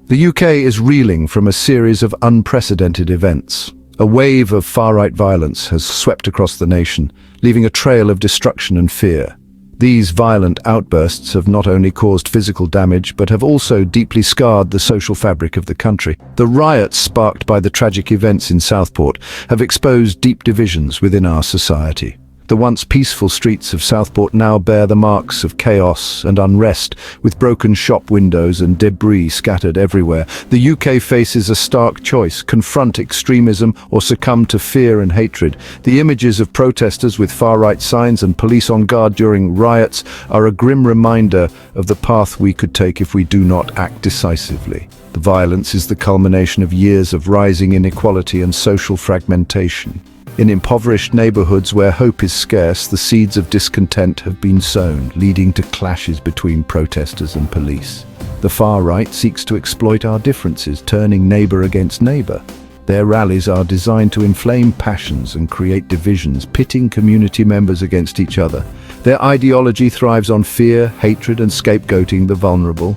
The UK is reeling from a series of unprecedented events. A wave of far-right violence has swept across the nation, leaving a trail of destruction and fear. These violent outbursts have not only caused physical damage, but have also deeply scarred the social fabric of the country. The riots sparked by the tragic events in Southport have exposed deep divisions within our society. The once peaceful streets of Southport now bear the marks of chaos and unrest, with broken shop windows and debris scattered everywhere. The UK faces a stark choice: confront extremism or succumb to fear and hatred. The images of protesters with far-right signs and police on guard during riots are a grim reminder of the path we could take if we do not act decisively. The violence is the culmination of years of rising inequality and social fragmentation. In impoverished neighborhoods where hope is scarce, the seeds of discontent have been sown, leading to clashes between protesters and police. The far right seeks to exploit our differences, turning neighbor against neighbor. Their rallies are designed to inflame passions and create divisions, pitting community members against each other. Their ideology thrives on fear, hatred, and scapegoating the vulnerable.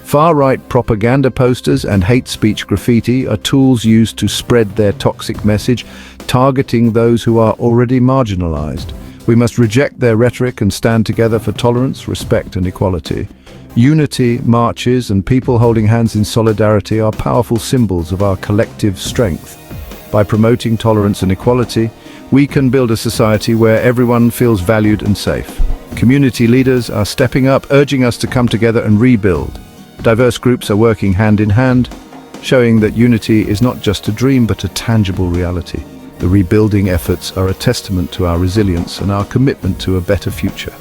Far-right propaganda posters and hate speech graffiti are tools used to spread their toxic message, targeting those who are already marginalized. We must reject their rhetoric and stand together for tolerance, respect, and equality. Unity, marches, and people holding hands in solidarity are powerful symbols of our collective strength. By promoting tolerance and equality, we can build a society where everyone feels valued and safe. Community leaders are stepping up, urging us to come together and rebuild. Diverse groups are working hand in hand, showing that unity is not just a dream but a tangible reality. The rebuilding efforts are a testament to our resilience and our commitment to a better future.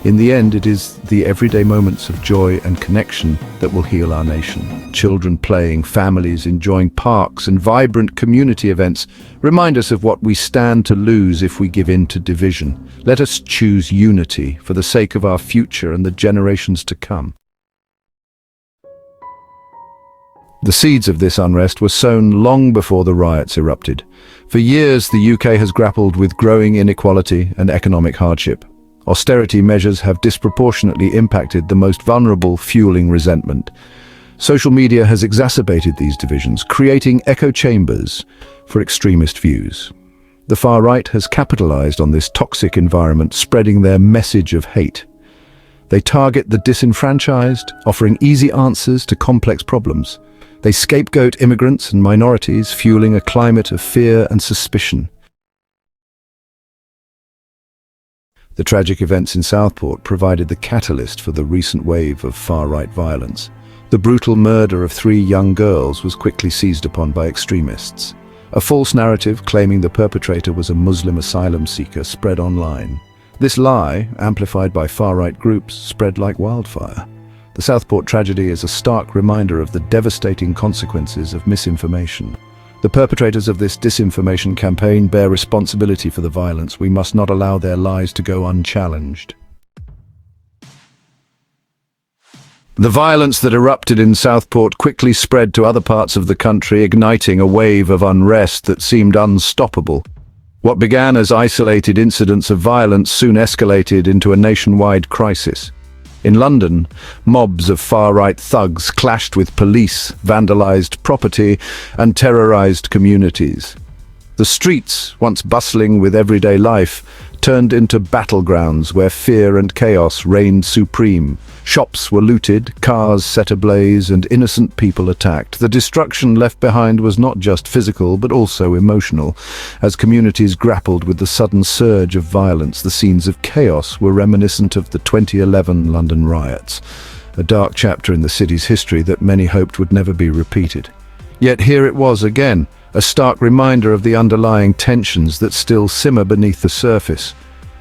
In the end, it is the everyday moments of joy and connection that will heal our nation. Children playing, families enjoying parks, and vibrant community events remind us of what we stand to lose if we give in to division. Let us choose unity for the sake of our future and the generations to come. The seeds of this unrest were sown long before the riots erupted. For years, the UK has grappled with growing inequality and economic hardship. Austerity measures have disproportionately impacted the most vulnerable, fueling resentment. Social media has exacerbated these divisions, creating echo chambers for extremist views. The far right has capitalized on this toxic environment, spreading their message of hate. They target the disenfranchised, offering easy answers to complex problems. They scapegoat immigrants and minorities, fueling a climate of fear and suspicion. The tragic events in Southport provided the catalyst for the recent wave of far-right violence. The brutal murder of 3 young girls was quickly seized upon by extremists. A false narrative claiming the perpetrator was a Muslim asylum seeker spread online. This lie, amplified by far-right groups, spread like wildfire. The Southport tragedy is a stark reminder of the devastating consequences of misinformation. The perpetrators of this disinformation campaign bear responsibility for the violence. We must not allow their lies to go unchallenged. The violence that erupted in Southport quickly spread to other parts of the country, igniting a wave of unrest that seemed unstoppable. What began as isolated incidents of violence soon escalated into a nationwide crisis. In London, mobs of far-right thugs clashed with police, vandalized property, and terrorized communities. The streets, once bustling with everyday life, turned into battlegrounds where fear and chaos reigned supreme. Shops were looted, cars set ablaze, and innocent people attacked. The destruction left behind was not just physical, but also emotional. As communities grappled with the sudden surge of violence, the scenes of chaos were reminiscent of the 2011 London riots, a dark chapter in the city's history that many hoped would never be repeated. Yet here it was again, a stark reminder of the underlying tensions that still simmer beneath the surface.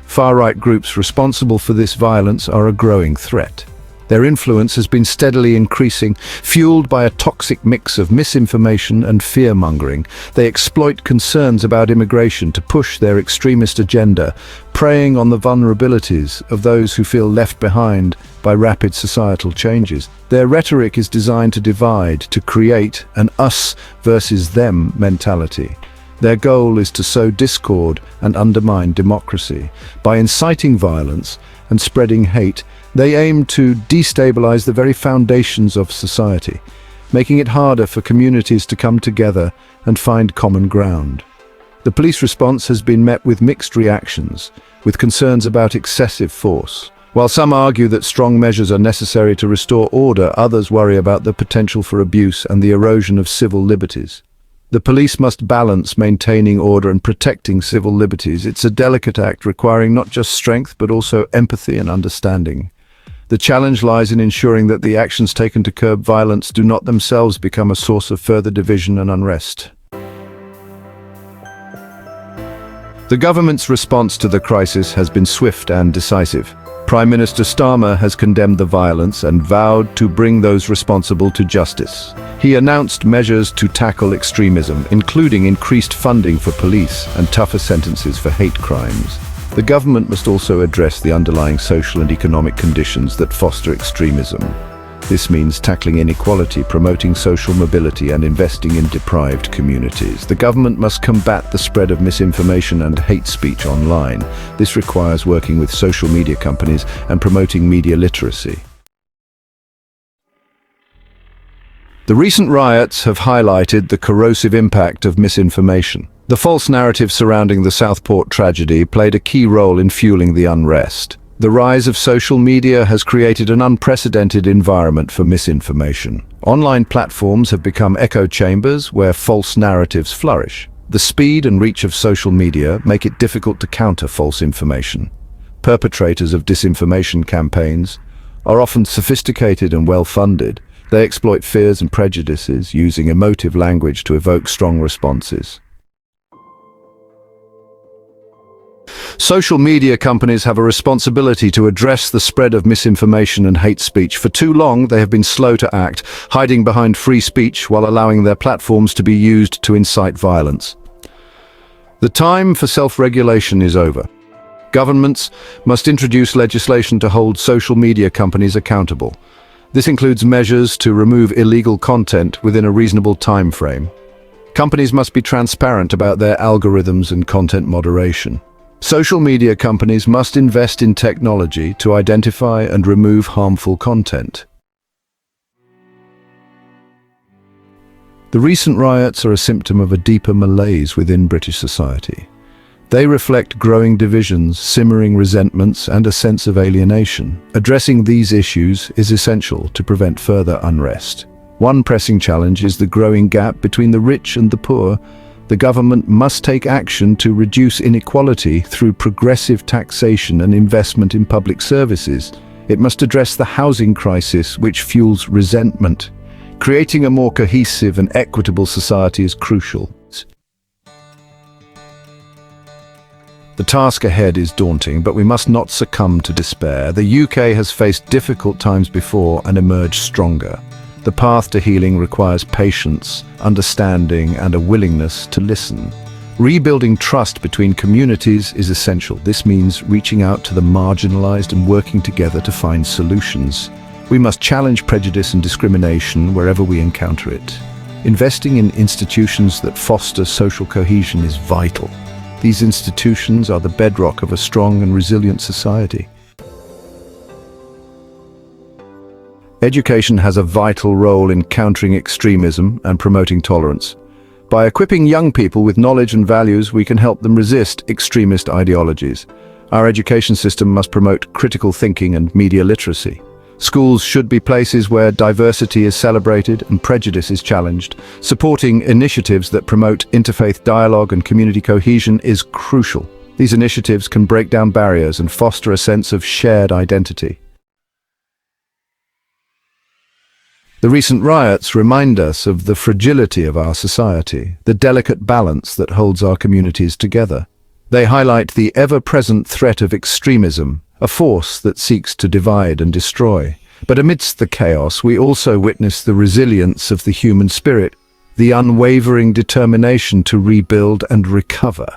Far-right groups responsible for this violence are a growing threat. Their influence has been steadily increasing, fueled by a toxic mix of misinformation and fear-mongering. They exploit concerns about immigration to push their extremist agenda, preying on the vulnerabilities of those who feel left behind by rapid societal changes. Their rhetoric is designed to divide, to create an us versus them mentality. Their goal is to sow discord and undermine democracy. By inciting violence and spreading hate, they aim to destabilize the very foundations of society. making it harder for communities to come together and find common ground. The police response has been met with mixed reactions, with concerns about excessive force. While some argue that strong measures are necessary to restore order, others worry about the potential for abuse and the erosion of civil liberties. The police must balance maintaining order and protecting civil liberties. It's a delicate act requiring not just strength but also empathy and understanding. The challenge lies in ensuring that the actions taken to curb violence do not themselves become a source of further division and unrest. The government's response to the crisis has been swift and decisive. Prime Minister Starmer has condemned the violence and vowed to bring those responsible to justice. He announced measures to tackle extremism, including increased funding for police and tougher sentences for hate crimes. The government must also address the underlying social and economic conditions that foster extremism. This means tackling inequality, promoting social mobility, and investing in deprived communities. The government must combat the spread of misinformation and hate speech online. This requires working with social media companies and promoting media literacy. The recent riots have highlighted the corrosive impact of misinformation. The false narrative surrounding the Southport tragedy played a key role in fueling the unrest. The rise of social media has created an unprecedented environment for misinformation. Online platforms have become echo chambers where false narratives flourish. The speed and reach of social media make it difficult to counter false information. Perpetrators of disinformation campaigns are often sophisticated and well-funded. They exploit fears and prejudices, using emotive language to evoke strong responses. Social media companies have a responsibility to address the spread of misinformation and hate speech. For too long, they have been slow to act, hiding behind free speech while allowing their platforms to be used to incite violence. The time for self-regulation is over. Governments must introduce legislation to hold social media companies accountable. This includes measures to remove illegal content within a reasonable time frame. Companies must be transparent about their algorithms and content moderation. Social media companies must invest in technology to identify and remove harmful content. The recent riots are a symptom of a deeper malaise within British society. They reflect growing divisions, simmering resentments, and a sense of alienation. Addressing these issues is essential to prevent further unrest. One pressing challenge is the growing gap between the rich and the poor. The government must take action to reduce inequality through progressive taxation and investment in public services. It must address the housing crisis, which fuels resentment. Creating a more cohesive and equitable society is crucial. The task ahead is daunting, but we must not succumb to despair. The UK has faced difficult times before and emerged stronger. The path to healing requires patience, understanding, and a willingness to listen. Rebuilding trust between communities is essential. This means reaching out to the marginalized and working together to find solutions. We must challenge prejudice and discrimination wherever we encounter it. Investing in institutions that foster social cohesion is vital. These institutions are the bedrock of a strong and resilient society. Education has a vital role in countering extremism and promoting tolerance. By equipping young people with knowledge and values, we can help them resist extremist ideologies. Our education system must promote critical thinking and media literacy. Schools should be places where diversity is celebrated and prejudice is challenged. Supporting initiatives that promote interfaith dialogue and community cohesion is crucial. These initiatives can break down barriers and foster a sense of shared identity. The recent riots remind us of the fragility of our society, the delicate balance that holds our communities together. They highlight the ever-present threat of extremism, a force that seeks to divide and destroy. But amidst the chaos, we also witness the resilience of the human spirit, the unwavering determination to rebuild and recover.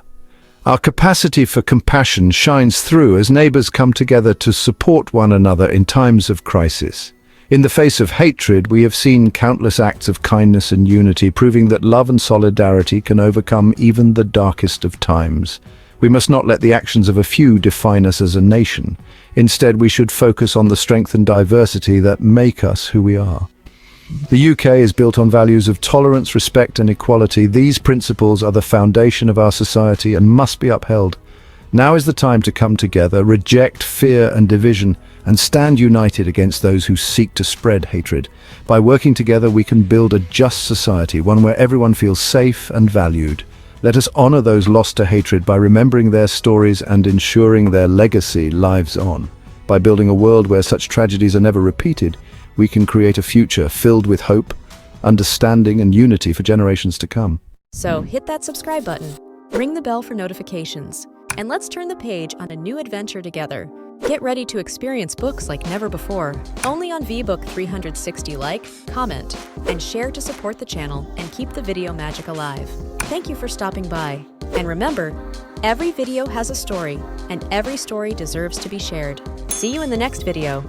Our capacity for compassion shines through as neighbors come together to support one another in times of crisis. In the face of hatred, we have seen countless acts of kindness and unity, proving that love and solidarity can overcome even the darkest of times. We must not let the actions of a few define us as a nation. Instead, we should focus on the strength and diversity that make us who we are. The UK is built on values of tolerance, respect and equality. These principles are the foundation of our society and must be upheld. Now is the time to come together, reject fear and division, and stand united against those who seek to spread hatred. By working together, we can build a just society, one where everyone feels safe and valued. Let us honor those lost to hatred by remembering their stories and ensuring their legacy lives on. By building a world where such tragedies are never repeated, we can create a future filled with hope, understanding and unity for generations to come. So hit that subscribe button, ring the bell for notifications, and let's turn the page on a new adventure together. Get ready to experience books like never before, only on VBook 360. Like, comment, and share to support the channel and keep the video magic alive. Thank you for stopping by. And remember, every video has a story, and every story deserves to be shared. See you in the next video.